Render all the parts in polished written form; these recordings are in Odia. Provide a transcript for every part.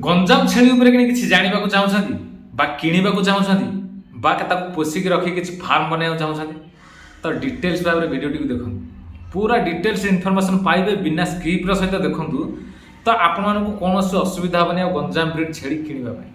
ଗଞ୍ଜାମ ଛେଳି ଉପରେ କିଛି ଜାଣିବାକୁ ଚାହୁଁଛନ୍ତି ବା କିଣିବାକୁ ଚାହୁଁଛନ୍ତି ବା ତାକୁ ପୋଷିକି ରଖି କିଛି ଫାର୍ମ ବନାଇବାକୁ ଚାହୁଁଛନ୍ତି ତ ଡିଟେଲ୍ସ ଭାବରେ ଭିଡ଼ିଓଟିକୁ ଦେଖନ୍ତୁ। ପୁରା ଡିଟେଲ୍ସ ଇନଫର୍ମେସନ୍ ପାଇବେ ବିନା ସ୍କ୍ରିପ୍ଟର ସହିତ ଦେଖନ୍ତୁ ତ ଆପଣମାନଙ୍କୁ କୌଣସି ଅସୁବିଧା ହେବନି ଆଉ ଗଞ୍ଜାମ ବ୍ରିଡ୍ ଛେଳି କିଣିବା ପାଇଁ।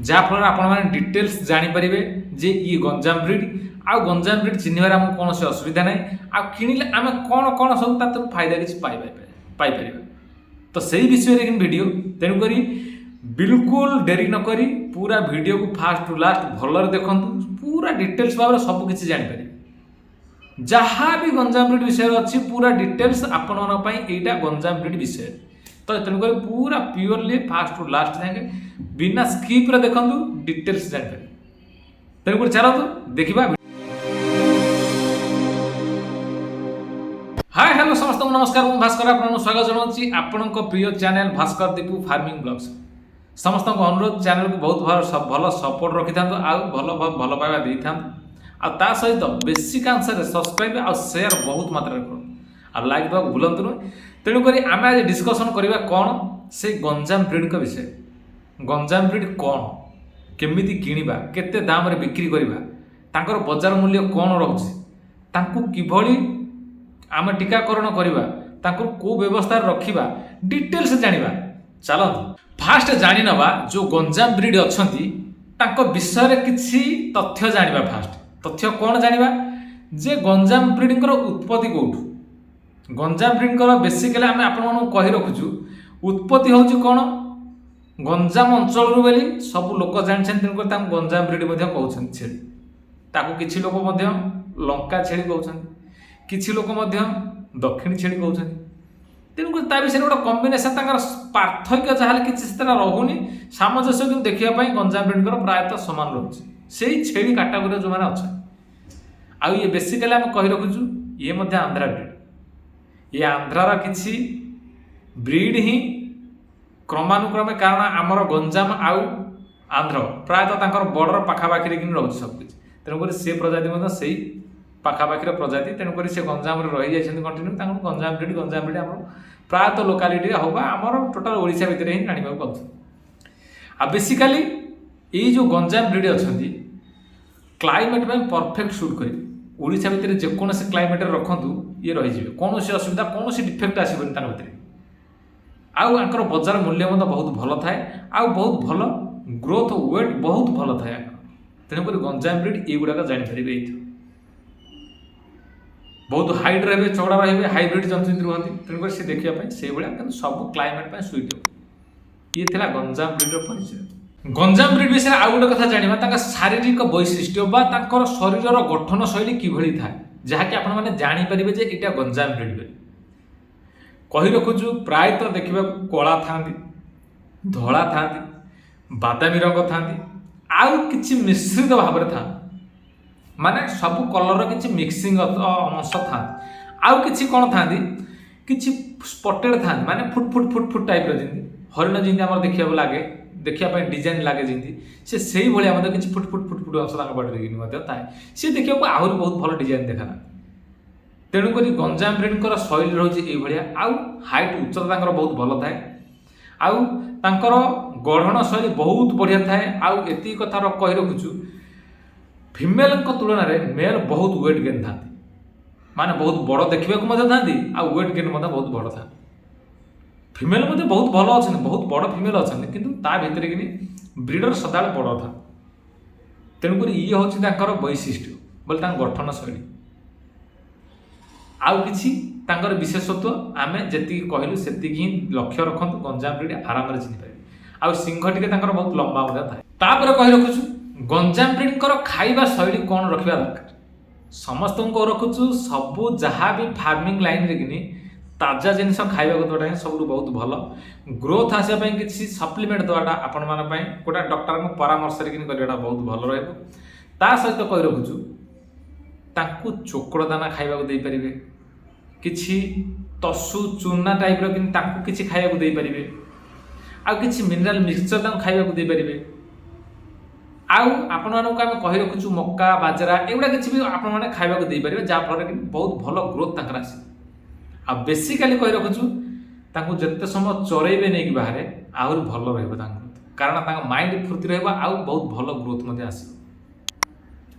ଯାହାଫଳରେ ଆପଣମାନେ ଡିଟେଲ୍ସ ଜାଣିପାରିବେ ଯେ ଇଏ ଗଞ୍ଜାମ ବ୍ରିଡ୍ ଆଉ ଗଞ୍ଜାମ ବ୍ରିଡ୍ ଚିହ୍ନିବାରେ ଆମକୁ କୌଣସି ଅସୁବିଧା ନାହିଁ ଆଉ କିଣିଲେ ଆମେ କ'ଣ କ'ଣ ସବୁ ତାର ଫାଇଦା କିଛି ପାଇପାରିବା। ତ ସେଇ ବିଷୟରେ କିନ୍ତୁ ଭିଡ଼ିଓ, ତେଣୁକରି ବିଲକୁଲ ଡେରି ନକରି ପୁରା ଭିଡ଼ିଓକୁ ଫାଷ୍ଟ ଟୁ ଲାଷ୍ଟ ଭଲରେ ଦେଖନ୍ତୁ। ପୁରା ଡିଟେଲ୍ସ ଭାବରେ ସବୁ କିଛି ଜାଣିପାରିବେ। ଯାହା ବି ଗଞ୍ଜାମ ବ୍ରିଡ୍ ବିଷୟରେ ଅଛି ପୁରା ଡିଟେଲ୍ସ ଆପଣମାନଙ୍କ ପାଇଁ ଏଇଟା ଗଞ୍ଜାମ ବ୍ରିଡ୍ ବିଷୟରେ। ତ ତେଣୁକରି ପୁରା ପିଓରଲି ଫାଷ୍ଟ ଟୁ ଲାଷ୍ଟ ଯାଏଁ ବିନା ସ୍କିପ୍ରେ ଦେଖନ୍ତୁ, ଡିଟେଲ୍ସ ଜାଣିପାରିବେ। ତେଣୁକରି ଚାଲନ୍ତୁ ଦେଖିବା। हाय हेलो समस्त नमस्कार, मु भास्कर आपन स्वागत जनाऊँगी आपण प्रिय channel Bhaskar Deepu farming blogs. समस्त अनुरोध चैनल को बहुत भल सपोर्ट रखी था भल पाइबा दे था सहित बेसिकांश सब्सक्राइब आ शेयर बहुत मात्रा कर लाइक देवा भूलतु ना। तेणुक आम आज डिस्कसन करवा कौन से गंजाम ब्रिड विषय। गंजाम ब्रिड कौन, केमिति किनिबा, केते दाम रे बिक्री करबा, तांकर बजार मूल्य कौन रोचे, किभली आम टीकाकरण करवा, तांको को व्यवस्था रखिबा, डिटेल्स जानिबा। चलत फास्ट जानि नबा जो गंजाम ब्रिड अछंती तांको विषय रे किछि तथ्य जानिबा। फास्ट तथ्य कौन जानिबा जे गंजाम ब्रिड उत्पत्ति कोठु। गंजाम ब्रिड बेसिकली आम आपन कहि रखुछु उत्पत्ति होउछि कौन गंजाम अंचल रू बोली सब लोक जानछन। तेणुकर तांको गंजाम ब्रिड मध्ये कहउछन छेली। ताको किछि लोक मध्ये लंका छेली कहउछन, किछि लोक मध्ये दक्षिणी छेली कहउछन। तेणुकर ता विषय गोटे कम्बिनेसन तांकर पार्थक्य जहाँ किसी से रहुनी सामंजस्य कि देखा गंजाम ब्रिड प्रायतः सामान रोचे से छेली काटागोरी जो मैंने अच्छा। आउ ये बेसिकली आम कही रखुचु ये मध्य आंध्रा ब्रिड। ये आंध्रार किसी ब्रिड ही क्रमानुक्रमे, कारण आमर गंजाम आउ आंध्र प्रायतः बॉर्डर पाखापाखि रोचे सबकिछ। तेणुकर से प्रजाति से पाखापाखि प्रजाति। तेणुकर से गंजाम रही जाइछन्ति कंटिन्यू। गंजाम ब्रिड आम प्रायतः लोकालिटी हम आमर टोटाल ओडिशा भितर ही जाना पाऊँ। आ बेसिकाली ये जो गंजाम ब्रिड अच्छी क्लाइमेट में परफेक्ट सुट कर ओडिशा भितर जेकोसी क्लाइमेट रखु ये रही कौन असुविधा कौन डिफेक्ट आसबन भितर। आउर बजार मूल्य बहुत भल थाए, बहुत भल ग्रोथ वेट बहुत भल थाए। तेणुक गंजाम ब्रिड ये गुड़ाक जापर बहुत हाइट रहे, चौड़ा रहे, हाइब्रिड जंतु रुहति। तेणुक से देखापी से भाया सब क्लाइमेट सुइट हो। ये थिला गंजाम ब्रिड परिचय। गंजाम ब्रिड विषय आउ गोटे कथा जाना शारीरिक वैशिष्ट्य बा शरीर गठन शैली किभली थाए जहाँकि आपण मैंने जानीपर जे यहाँ गंजाम ब्रिड बोली कही रखुचु। प्रायतः देखा कला था, धला था, बादामी रंग था, आउ कि मिश्रित भाव में था, माने सब कलर किसी मिक्सिंग अंश था। आउ कि कौन था कि स्पटेड था, माने foot foot foot foot type रही हरिण जमी आम देखा लगे देखापी डिजाइन लगे जमी से भाया कि फुट फुट फुट फुट अंश बॉडी थाए। सी देखा आहरी बहुत भल डिजाइन देखा। तेणुक गंजाम ब्रिड शैली रोचे ये आउ हाइट उच्चता बहुत भल थाए। आउ तांकर गढ़न शैली बहुत बढ़िया थाए। आउ एति कथार कही रखुचु फिमेल तुलन में मेल बहुत वेट गेन था, माने बहुत बड़ देखा था वेट गेन बहुत बड़ था। फिमेल बहुत भल अच्छा, बहुत बड़ फिमेल अच्छा, किंतु ता भितर कि ब्रिडर सदा बड़ था। तेणुक ये हूँ वैशिष्ट्य बोले गठन शैली। आउ कि विशेषत्व आम जी कहलु से लक्ष्य रखु गंजाम ब्रिड आराम से चिन्ह पारे। आउ सिंह टे बहुत लंबा थाए। तापर कही रखुचु गंजाम ब्रिड खाइबा शैली कौन रखा दरकार। समस्त को रखुचु सबू जहाँ भी फार्मिंग लाइन रे कि ताजा जिनस खाइबा देवाटा सब बहुत भल। ग्रोथ आसापी किसी सप्लीमेंट देवाटा आपण मानी गोटे डॉक्टर को परामर्श करवाटा बहुत भल रहा। सहित कही रखुचु तांकु चोकड़ दाना खाइबा दे पारे, किछि तसु चूना टाइप कि खाइबा दे पारे, आउ किछि मिनरल मिक्सचर खाइबा दे पारे। आउ आपण मानक आम कही रखुचु मक्का बाजरा एगुड़ा किसी भी आपण मैंने खाइबा दे पारे, जहाँफल कि बहुत भल ग्रोथ आस। आ बेसिकाली कही रखुचु ତାଙ୍କୁ ଯେତେ ସମୟ ଚରେଇବେ ନେଇକି ବାହାରେ ଆହୁରି ଭଲ ରହିବ ତାଙ୍କ ଗ୍ରୋଥ୍, କାରଣ ତାଙ୍କ ମାଇଣ୍ଡ ଫୁର୍ତ୍ତି ରହିବ ଆଉ ବହୁତ ଭଲ ଗ୍ରୋଥ୍ ମଧ୍ୟ ଆସିବ।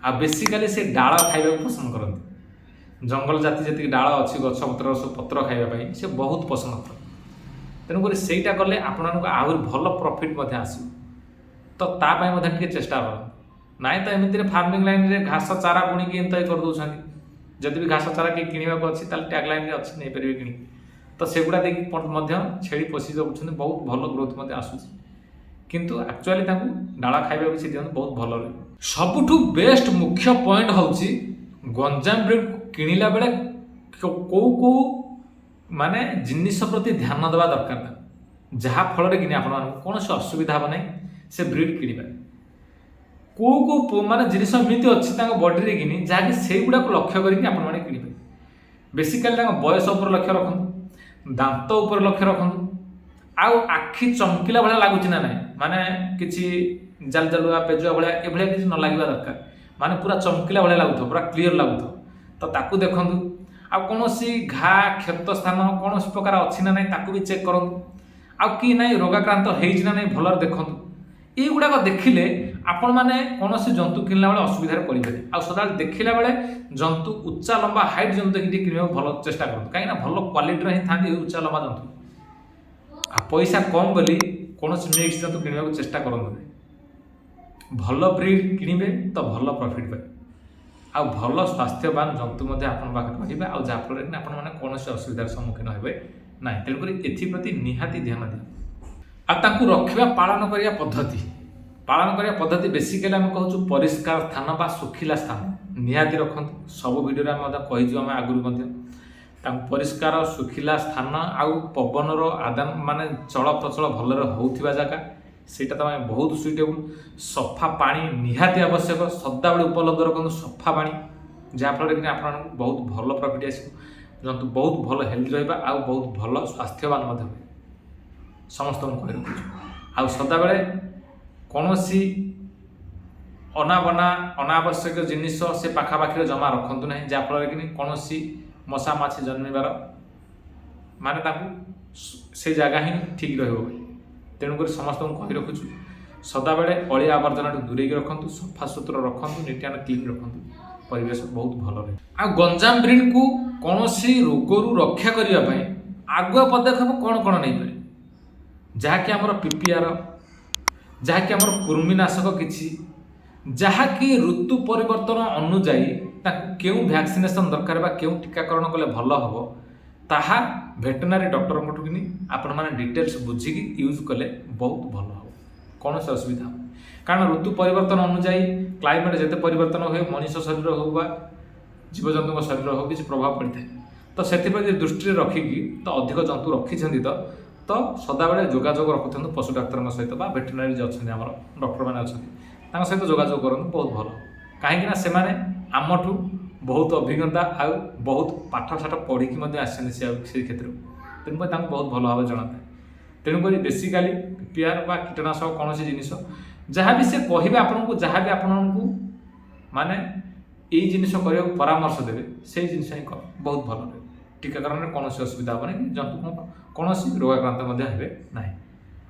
ଆଉ ବେସିକାଲି ସେ ଡାଳ ଖାଇବାକୁ ପସନ୍ଦ କରନ୍ତି। ଜଙ୍ଗଲ ଜାତି ଯେତିକି ଡାଳ ଅଛି ଗଛପତ୍ର ସବୁ ପତ୍ର ଖାଇବା ପାଇଁ ସେ ବହୁତ ପସନ୍ଦ କରନ୍ତି। ତେଣୁକରି ସେଇଟା କଲେ ଆପଣମାନଙ୍କୁ ଆହୁରି ଭଲ ପ୍ରଫିଟ୍ ମଧ୍ୟ ଆସିବ। ତ ତା ପାଇଁ ମଧ୍ୟ ଟିକେ ଚେଷ୍ଟା କରନ୍ତୁ। ନାଇଁ ତ ଏମିତିରେ ଫାର୍ମିଂ ଲାଇନ୍ରେ ଘାସ ଚାରା ବୁଣିକି ଏମିତି କରିଦେଉଛନ୍ତି। ଯଦି ବି ଘାସ ଚାରା କିଏ କିଣିବାକୁ ଅଛି ତାହେଲେ ଟ୍ୟାଗ୍ ଲାଇନ୍ରେ ଅଛି, ନେଇପାରିବେ କିଣିକି। ତ ସେଗୁଡ଼ା ଦେଇକି ମଧ୍ୟ ଛେଳି ପୋଷି ଦେଉଛନ୍ତି, ବହୁତ ଭଲ ଗ୍ରୋଥ୍ ମଧ୍ୟ ଆସୁଛି। କିନ୍ତୁ ଆକ୍ଚୁଆଲି ତାଙ୍କୁ ଡାଳ ଖାଇବାକୁ କିଛି ଦିଅନ୍ତୁ, ବହୁତ ଭଲ ରହିବ। ସବୁଠୁ ବେଷ୍ଟ ମୁଖ୍ୟ ପଏଣ୍ଟ ହେଉଛି ଗଞ୍ଜାମ ବ୍ରିଡ୍କୁ କିଣିଲା ବେଳେ କେଉଁ ମାନେ ଜିନିଷ ପ୍ରତି ଧ୍ୟାନ ଦେବା ଦରକାର, ଯାହାଫଳରେ କିନି ଆପଣମାନଙ୍କୁ କୌଣସି ଅସୁବିଧା ହେବ ନାହିଁ ସେ ବ୍ରିଡ୍ କିଣିବାରେ। କେଉଁ ମାନେ ଜିନିଷ ଏମିତି ଅଛି ତାଙ୍କ ବଡ଼ିରେ କିନି ଯାହାକି ସେଇଗୁଡ଼ାକୁ ଲକ୍ଷ୍ୟ କରିକି ଆପଣମାନେ କିଣିବେ। ବେସିକାଲି ତାଙ୍କ ବୟସ ଉପରେ ଲକ୍ଷ୍ୟ ରଖନ୍ତୁ, ଦାନ୍ତ ଉପରେ ଲକ୍ଷ୍ୟ ରଖନ୍ତୁ, ଆଉ ଆଖି ଚମକିଲା ଭଳିଆ ଲାଗୁଛି ନା ନାହିଁ, ମାନେ କିଛି ଜାଲୁଆ ପେଜୁଆ ଭଳିଆ ଏଭଳିଆ କିଛି ନ ଲାଗିବା ଦରକାର, ମାନେ ପୁରା ଚମକିଲା ଭଳିଆ ଲାଗୁଥିବ, ପୁରା କ୍ଲିଅର ଲାଗୁଥିବ, ତ ତାକୁ ଦେଖନ୍ତୁ। ଆଉ କୌଣସି ଘା କ୍ଷତ ସ୍ଥାନ କୌଣସି ପ୍ରକାର ଅଛି ନା ନାହିଁ ତାକୁ ବି ଚେକ୍ କରନ୍ତୁ। ଆଉ କି ନାହିଁ ରୋଗାକ୍ରାନ୍ତ ହେଇଛି ନା ନାହିଁ ଭଲରେ ଦେଖନ୍ତୁ। ଏଇଗୁଡ଼ାକ ଦେଖିଲେ ଆପଣମାନେ କୌଣସି ଜନ୍ତୁ କିଣିଲା ବେଳେ ଅସୁବିଧାରେ ପଡ଼ିବେନି। ଆଉ ସଦାବେଳେ ଦେଖିଲା ବେଳେ ଜନ୍ତୁ ଉଚ୍ଚା ଲମ୍ବା ହାଇଟ୍ ଜନ୍ତୁ ଦେଖିକି କିଣିବାକୁ ଭଲ ଚେଷ୍ଟା କରନ୍ତୁ, କାହିଁକିନା ଭଲ କ୍ୱାଲିଟିର ହିଁ ଥାନ୍ତି ଉଚ୍ଚା ଲମ୍ବା ଜନ୍ତୁ। ଆଉ ପଇସା କମ୍ ବୋଲି କୌଣସି ମିକ୍ସ ଜନ୍ତୁ କିଣିବାକୁ ଚେଷ୍ଟା କରନ୍ତୁ ନାହିଁ। ଭଲ ବ୍ରିଡ୍ କିଣିବେ ତ ଭଲ ପ୍ରଫିଟ୍ ପାଇବେ, ଆଉ ଭଲ ସ୍ୱାସ୍ଥ୍ୟବାନ ଜନ୍ତୁ ମଧ୍ୟ ଆପଣଙ୍କ ପାଖରେ ରହିବେ, ଆଉ ଯାହାଫଳରେ କି ଆପଣମାନେ କୌଣସି ଅସୁବିଧାର ସମ୍ମୁଖୀନ ହେବେ ନାହିଁ। ତେଣୁକରି ଏଥିପ୍ରତି ନିହାତି ଧ୍ୟାନ ଦିଅନ୍ତୁ। ଆଉ ତାଙ୍କୁ ରଖିବା ପାଳନ କରିବା ପଦ୍ଧତି ବେସିକାଲି ଆମେ କହୁଛୁ ପରିଷ୍କାର ସ୍ଥାନ ବା ଶୁଖିଲା ସ୍ଥାନ ନିହାତି ରଖନ୍ତୁ। ସବୁ ଭିଡ଼ିଓରେ ଆମେ ମଧ୍ୟ କହିଛୁ, ଆମେ ଆଗରୁ ମଧ୍ୟ ତାଙ୍କୁ ପରିଷ୍କାର ଶୁଖିଲା ସ୍ଥାନ ଆଉ ପବନର ଆଦାନ ମାନେ ଚଳପ୍ରଚଳ ଭଲରେ ହେଉଥିବା ଜାଗା, ସେଇଟା ତ ପାଇଁ ବହୁତ ସୁଇଟେବୁଲ୍। ସଫା ପାଣି ନିହାତି ଆବଶ୍ୟକ, ସଦାବେଳେ ଉପଲବ୍ଧ ରଖନ୍ତୁ ସଫା ପାଣି, ଯାହାଫଳରେ କି ଆପଣଙ୍କୁ ବହୁତ ଭଲ ପ୍ରଫିଟ୍ ଆସିବ, ଜନ୍ତୁ ବହୁତ ଭଲ ହେଲ୍ଦି ରହିବା ଆଉ ବହୁତ ଭଲ ସ୍ୱାସ୍ଥ୍ୟବାନ ମଧ୍ୟ ରହିବ। ସମସ୍ତଙ୍କୁ କହି ରଖୁଛୁ। ଆଉ ସଦାବେଳେ କୌଣସି ଅନାବଶ୍ୟକ ଜିନିଷ ସେ ପାଖାପାଖିରେ ଜମା ରଖନ୍ତୁ ନାହିଁ, ଯାହାଫଳରେ କି କୌଣସି ମଶା ମାଛି ଜନ୍ମିବାର ମାନେ ତାଙ୍କୁ ସେ ଜାଗା ହିଁ ଠିକ୍ ରହିବ ବୋଲି। ତେଣୁକରି ସମସ୍ତଙ୍କୁ କହି ରଖୁଛୁ ସଦାବେଳେ ଅଳିଆ ଆବର୍ଜନାଠୁ ଦୂରେଇକି ରଖନ୍ତୁ, ସଫାସୁତୁରା ରଖନ୍ତୁ, ନିଟ୍ ଆଣ୍ଡ କ୍ଲିନ୍ ରଖନ୍ତୁ, ପରିବେଶ ବହୁତ ଭଲ ରହିବ। ଆଉ ଗଞ୍ଜାମ ବ୍ରିଡ୍କୁ କୌଣସି ରୋଗରୁ ରକ୍ଷା କରିବା ପାଇଁ ଆଗୁଆ ପଦକ୍ଷେପ କ'ଣ କ'ଣ ନେଇପାରିବେ, ଯାହାକି ଆମର PPR, ଯାହାକି ଆମର କୃମିନାଶକ କିଛି, ଯାହାକି ଋତୁ ପରିବର୍ତ୍ତନ ଅନୁଯାୟୀ ତାକୁ କେଉଁ ଭ୍ୟାକ୍ସିନେସନ୍ ଦରକାର ବା କେଉଁ ଟୀକାକରଣ କଲେ ଭଲ ହେବ, ତାହା ଭେଟେନାରୀ ଡକ୍ଟରଙ୍କଠୁ କିନି ଆପଣମାନେ ଡିଟେଲ୍ସ ବୁଝିକି ୟୁଜ୍ କଲେ ବହୁତ ଭଲ ହେବ, କୌଣସି ଅସୁବିଧା ହେବ। କାରଣ ଋତୁ ପରିବର୍ତ୍ତନ ଅନୁଯାୟୀ କ୍ଲାଇମେଟ୍ ଯେତେ ପରିବର୍ତ୍ତନ ହୁଏ ମଣିଷ ଶରୀର ହେଉ ବା ଜୀବଜନ୍ତୁଙ୍କ ଶରୀର ହେଉ କିଛି ପ୍ରଭାବ ପଡ଼ିଥାଏ। ତ ସେଥିପ୍ରତି ଦୃଷ୍ଟିରେ ରଖିକି ତ ଅଧିକ ଜନ୍ତୁ ରଖିଛନ୍ତି ତ ସଦାବେଳେ ଯୋଗାଯୋଗ ରଖୁଥାନ୍ତୁ ପଶୁ ଡାକ୍ତରଙ୍କ ସହିତ ବା ଭେଟେନାରୀ ଯେ ଅଛନ୍ତି ଆମର ଡକ୍ଟରମାନେ ଅଛନ୍ତି ତାଙ୍କ ସହିତ ଯୋଗାଯୋଗ କରନ୍ତୁ, ବହୁତ ଭଲ। କାହିଁକିନା ସେମାନେ ଆମଠୁ ବହୁତ ଅଭିଜ୍ଞତା ଆଉ ବହୁତ ପାଠଶାଠ ପଢ଼ିକି ମଧ୍ୟ ଆସିଛନ୍ତି ସେଇ କ୍ଷେତ୍ରକୁ, ତେଣୁକରି ତାଙ୍କୁ ବହୁତ ଭଲ ଭାବରେ ଜଣାଥାଏ। ତେଣୁକରି ବେସିକାଲି PPR ବା କୀଟନାଶକ କୌଣସି ଜିନିଷ ଯାହା ବି ସେ କହିବେ ଆପଣଙ୍କୁ, ଯାହା ବି ଆପଣଙ୍କୁ ମାନେ ଏଇ ଜିନିଷ କରିବାକୁ ପରାମର୍ଶ ଦେବେ ସେଇ ଜିନିଷ ହିଁ କର, ବହୁତ ଭଲ ରହିବ। ଟୀକାକରଣରେ କୌଣସି ଅସୁବିଧା ହେବ ନାହିଁ, ଜନ୍ତୁ କୌଣସି ରୋଗାକ୍ରାନ୍ତ ମଧ୍ୟ ହେବେ ନାହିଁ,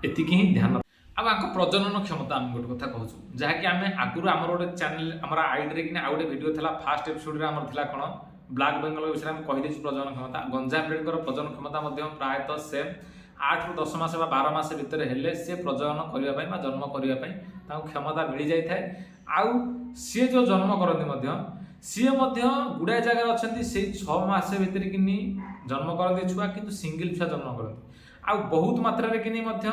ଏତିକି ହିଁ ଧ୍ୟାନ। ଆଉ ଆଙ୍କ ପ୍ରଜନନ କ୍ଷମତା ଆମେ ଗୋଟେ କଥା କହୁଛୁ, ଯାହାକି ଆମେ ଆଗରୁ ଆମର ଗୋଟେ ଚ୍ୟାନେଲ୍ ଆମର ଆଇଡ଼ିରେ କିନା ଆଉ ଗୋଟେ ଭିଡ଼ିଓ ଥିଲା, ଫାର୍ଷ୍ଟ ଏପିସୋଡ଼ରେ ଆମର ଥିଲା କ'ଣ ବ୍ଲାକ୍ ବେଙ୍ଗଲ ବିଷୟରେ ଆମେ କହିଦେଇଛୁ ପ୍ରଜନନ କ୍ଷମତା। ଗଞ୍ଜାମ ବ୍ରିଡ୍ଙ୍କର ପ୍ରଜନନ କ୍ଷମତା ମଧ୍ୟ ପ୍ରାୟତଃ ସେମ୍, 8ରୁ 10 ମାସ ବା 12 ମାସ ଭିତରେ ହେଲେ ସେ ପ୍ରଜନନ କରିବା ପାଇଁ ବା ଜନ୍ମ କରିବା ପାଇଁ ତାଙ୍କୁ କ୍ଷମତା ମିଳିଯାଇଥାଏ। ଆଉ ସିଏ ଯେଉଁ ଜନ୍ମ କରନ୍ତି ମଧ୍ୟ ସିଏ ମଧ୍ୟ ଗୁଡ଼ାଏ ଜାଗାରେ ଅଛନ୍ତି ସେଇ 6 ମାସ ଭିତରେ କିନି ଜନ୍ମ କରନ୍ତି ଛୁଆ, କିନ୍ତୁ ସିଙ୍ଗିଲ୍ ଛୁଆ ଜନ୍ମ କରନ୍ତି। ଆଉ ବହୁତ ମାତ୍ରାରେ କିନି ମଧ୍ୟ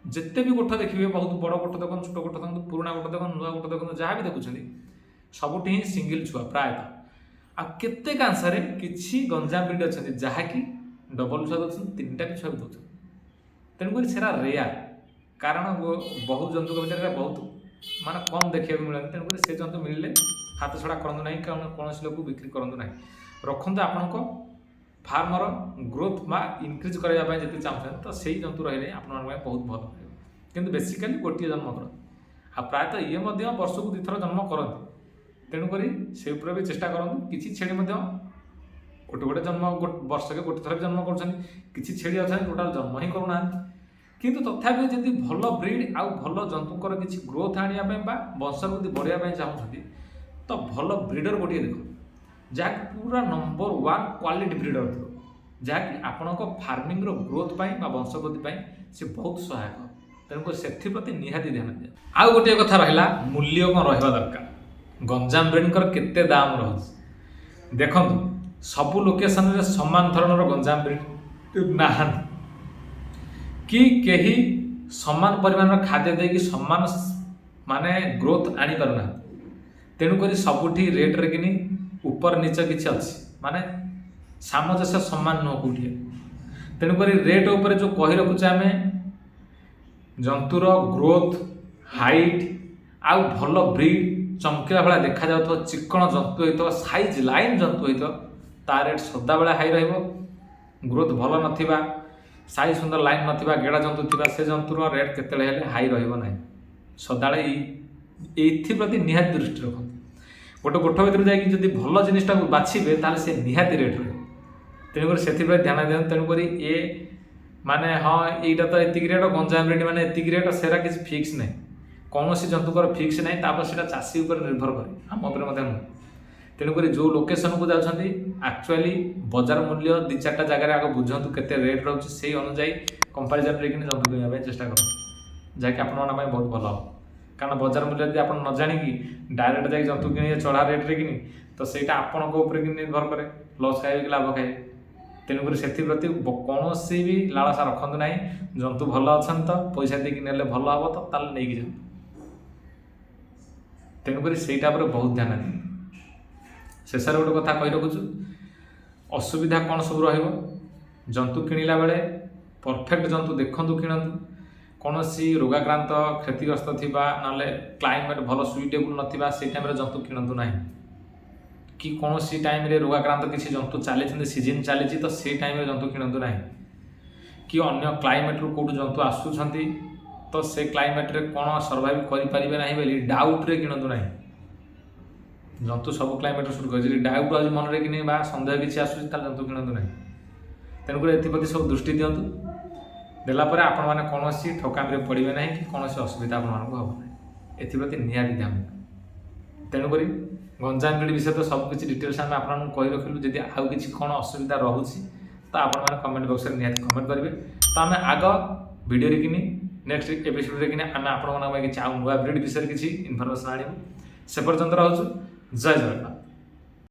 ଯେତେ ବି ଗୋଠ ଦେଖିବେ, ବହୁତ ବଡ଼ ଗୋଠ ଦେଖନ୍ତୁ, ଛୋଟ ଗୋଠ ଦେଖନ୍ତୁ, ପୁରୁଣା ଗୋଠ ଦେଖନ୍ତୁ, ନୂଆ ଗୋଠ ଦେଖନ୍ତୁ, ଯାହା ବି ଦେଖୁଛନ୍ତି ସବୁଠି ହିଁ ସିଙ୍ଗିଲ୍ ଛୁଆ ପ୍ରାୟତଃ। ଆଉ କେତେ କାଂଶରେ କିଛି ଗଞ୍ଜାମ ବ୍ରିଡ୍ ଅଛନ୍ତି ଯାହାକି ଡବଲ୍ ଛୁଆ ଦେଉଛନ୍ତି, 3ଟା ବି ଛୁଆ ବି ଦେଉଛନ୍ତି। ତେଣୁକରି ସେଟା ରେୟାର, କାରଣ ବହୁ ଜନ୍ତୁଙ୍କ ଭିତରେ ବହୁତ ମାନେ କମ୍ ଦେଖିବାକୁ ମିଳନ୍ତି। ତେଣୁକରି ସେ ଜନ୍ତୁ ମିଳିଲେ ହାତ ଛଡ଼ା କରନ୍ତୁ ନାହିଁ, କାରଣ କୌଣସି ଲୋକ ବିକ୍ରି କରନ୍ତୁ ନାହିଁ, ରଖନ୍ତୁ ଆପଣଙ୍କ ଫାର୍ମର ଗ୍ରୋଥ୍ ବା ଇନକ୍ରିଜ୍ କରିବା ପାଇଁ ଯେତେ ଚାହୁଁଛନ୍ତି ତ ସେଇ ଜନ୍ତୁ ରହିଲେ ଆପଣଙ୍କ ପାଇଁ ବହୁତ ଭଲ ରହିବ। କିନ୍ତୁ ବେସିକାଲି ଗୋଟିଏ ଜନ୍ମ କରନ୍ତି, ଆଉ ପ୍ରାୟତଃ ଇଏ ମଧ୍ୟ ବର୍ଷକୁ 2 ଥର ଜନ୍ମ କରନ୍ତି। ତେଣୁକରି ସେ ଉପରେ ବି ଚେଷ୍ଟା କରନ୍ତୁ। କିଛି ଛେଳି ମଧ୍ୟ गोटे गोटे जन्म वर्ष के गोटे थर जन्म कर किसी छेड़ी अच्छा टोटाल जन्म ही करूना किंतु तथापि जदि भल ब्रीड आउ भल जंतुकर किसी ग्रोथ आने वंशवृद्धि बढ़ाई चाहते तो भल ब्रीडर गोटे देख जहाँकि पूरा नंबर 1 क्वालिटी ब्रीडर थो जहाँकि आपण फार्मिंग ग्रोथ वंशवृद्धि से बहुत सहायक तेणुक से निहाती ध्यान दिया। आउ गोटे कथा रहा मूल्य कौन रहा दरकार गंजाम ब्रीडर केते दाम रही देखु सबु लोकेशन रे समान धरणर गंजाम ब्रीड ना कि कहीं समान परिमाण खाद्य देकी समान माने ग्रोथ आनी पारना तेणुक सबुठी रेट रे कि ऊपर नीच किसी अच्छी माने सामंजस्य समान नुह कौटी तेणुक रेट उपर जो कही रखुचे आम जंतुर ग्रोथ हाइट आउ भल ब्रीड चमकीला भाया देखा जाउथो चिकण जंतु होइतो साइज लाइन जंतु होइतो ता रेट सदा बेला हाई रहिबो ग्रोथ भल नथिबा साइज सुंदर लाइन नथिबा गेड़ा जंतु थिबा से जंतुर रेट केतेले हेले हाई रहिबो नाही सदाळे एथि प्रति निहात दृष्टि रखो गोटे गोठ भीतर जाकि जदि भल जिनिसटा बाछिबे ताले से निहाती रेट रहे तेणुक से ध्यान दिखाते तेणुक ये माने हाँ यहाँ तो एतिक रेट गंजाम ब्रीड माने एतिक रेट सेरा किसी फिक्स ना कौन सी जंतुकर फिक्स ना से चाषी उपर निर्भर करे आम उपर नुह तेणुक जो लोकेशन को जाती एक्चुअली बजार मूल्य 2-4टा जगह आगे बुझंतु केते रेट रोचे से अनुजाई कंपारिजन रे जंतु किना चेष्टा कर जहाँकि आपण बहुत भल हम कारण बजार मूल्य यदि आप न जाणिकी डायरेक्ट जाकि जंतु कि चढ़ा रेट रे कि तो सहीटा आपण निर्भर करे लस खाइबे कि लाभ खाइबे तेणुक से कौन भी लालसा रखु ना जंतु भल अच्छा तो पैसा देकी ने भल हम तो ताल नहीं जाओ तेणुक से बहुत ध्यान दिए शेष गोटे कथा कही रखुचु असुविधा कौन सब रंतु किणला बेले परफेक्ट जंतु देखु किणतु कौन सी रोगाक्रांत क्षतिग्रस्त थिबा ना क्लाइमेट भल सुइटेबल नथिबा से टाइम जंतु किणतु ना कि कौन सी टाइम रे रोगाक्रांत किसी जंतु चली सीजन चली तो से टाइम जंतु किणतु ना कि अन्य क्लाइमेट रू कौटू जंतु आसुंच तो से क्लाइमेट रे कौन सर्वाइव करें ना बोली डाउट रे किणतु ना जंतु सब क्लाइमेट सुट कर डाउट आज मन में कि नहीं सन्देह किसी आसूँ जंतु किणतु ना तेणुक एप्रति सब दृष्टि दिंतु देलापर आपण मैंने कौन ठकामी पड़े ना कि कौन असुविधा आपण हम ना एप्रति निहाती ध्यान तेणुक गंजाम ब्रीड विषय तो सब किसी डिटेल्स आम आपको कही रखिलु जदि आउ किसी कौन असुविधा रोचे तो आपण कमेंट बॉक्स में निहाती कमेंट करेंगे तो आम आग वीडियो कि नेक्स्ट एपिसोड कि आम आपण किसी आउ नुआ ब्रीड विषय किसी इनफर्मेशन आनबू से पर्यंत रोचु जय जगन्नाथ।